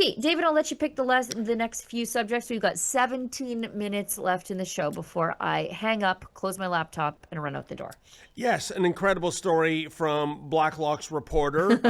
Okay, David, I'll let you pick the next few subjects. We've got 17 minutes left in the show before I hang up, close my laptop, and run out the door. Yes, an incredible story from Blacklock's reporter.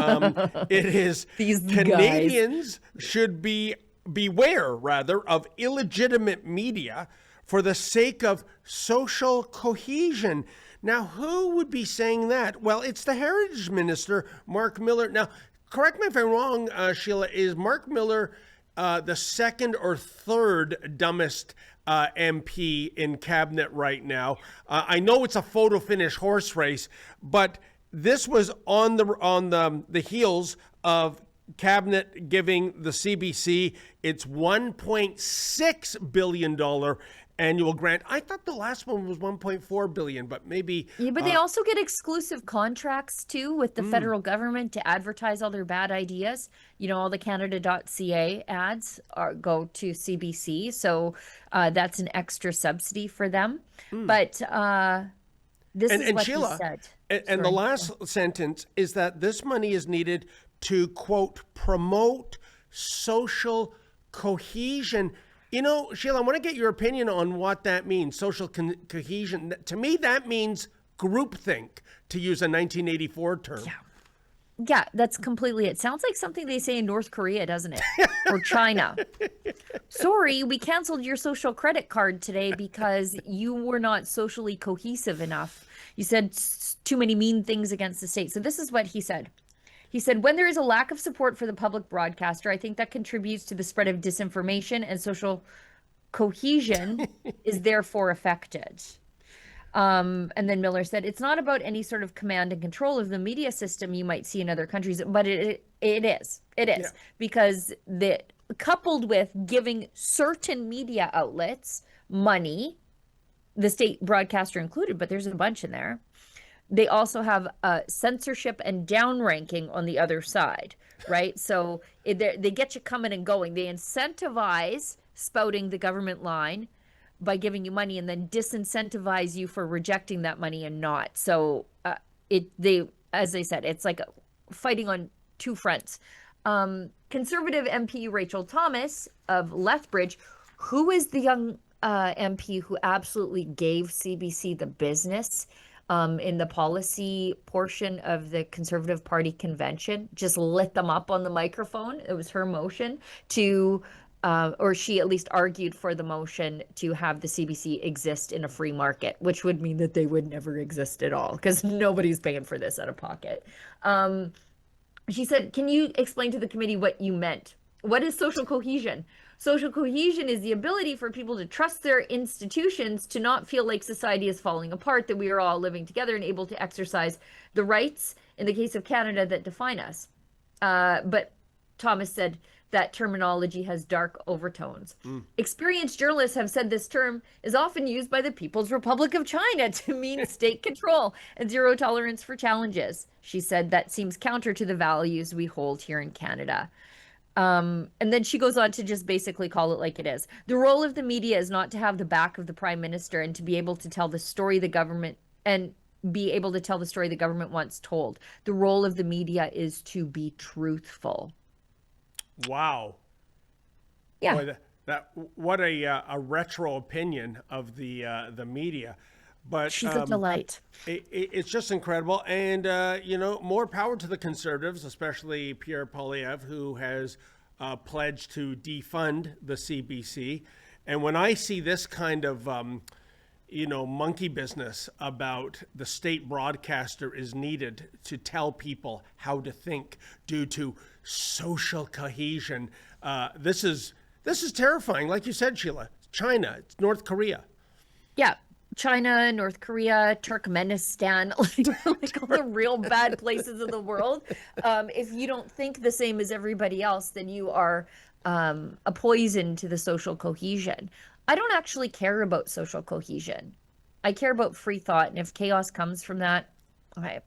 It is These guys. Canadians should beware rather of illegitimate media for the sake of social cohesion. Now, who would be saying that? Well, it's the Heritage Minister, Marc Miller. Now, correct me if I'm wrong, Sheila, is Marc Miller the second or third dumbest MP in cabinet right now? I know it's a photo finish horse race, but this was on the heels of cabinet giving the CBC its $1.6 billion annual grant. I thought the last one was 1.4 billion, but maybe. Yeah, but they also get exclusive contracts too with the federal government to advertise all their bad ideas. All the Canada.ca ads go to CBC, so that's an extra subsidy for them. But this is what Sheila, he said. And the last sentence is that this money is needed to, quote, promote social cohesion. Sheila, I want to get your opinion on what that means, social cohesion. To me, that means groupthink, to use a 1984 term. Yeah, that's completely it. Sounds like something they say in North Korea, doesn't it? Or China. Sorry, we canceled your social credit card today because you were not socially cohesive enough. You said too many mean things against the state. So this is what he said. He said, when there is a lack of support for the public broadcaster, I think that contributes to the spread of disinformation, and social cohesion is therefore affected. And then Miller said, it's not about any sort of command and control of the media system you might see in other countries, but it is. Yeah. Because coupled with giving certain media outlets money, the state broadcaster included, but there's a bunch in there. They also have censorship and downranking on the other side, right? So they get you coming and going. They incentivize spouting the government line by giving you money, and then disincentivize you for rejecting that money and not. So as I said, it's like fighting on two fronts. Conservative MP Rachel Thomas of Lethbridge, who is the young MP who absolutely gave CBC the business in the policy portion of the Conservative Party convention, just lit them up on the microphone. It was her motion to, or she at least argued for the motion to have the CBC exist in a free market, which would mean that they would never exist at all because nobody's paying for this out of pocket. She said, can you explain to the committee what you meant? What is social cohesion? Social cohesion is the ability for people to trust their institutions, to not feel like society is falling apart, that we are all living together and able to exercise the rights, in the case of Canada, that define us. But Thomas said that terminology has dark overtones. Experienced journalists have said this term is often used by the People's Republic of China to mean state control and zero tolerance for challenges. She said that seems counter to the values we hold here in Canada. And then she goes on to just basically call it like it is. The role of the media is not to have the back of the prime minister and to be able to tell the story the government wants told. The role of the media is to be truthful. Wow. Yeah. Boy, what a retro opinion of the media. But she's a delight. It's just incredible. And, more power to the Conservatives, especially Pierre Poilievre, who has pledged to defund the CBC. And when I see this kind of, monkey business about the state broadcaster is needed to tell people how to think due to social cohesion, this is terrifying. Like you said, Sheila, China, it's North Korea. Yeah. China, North Korea, Turkmenistan, like all the real bad places in the world. If you don't think the same as everybody else, then you are a poison to the social cohesion. I don't actually care about social cohesion. I care about free thought. And if chaos comes from that, okay.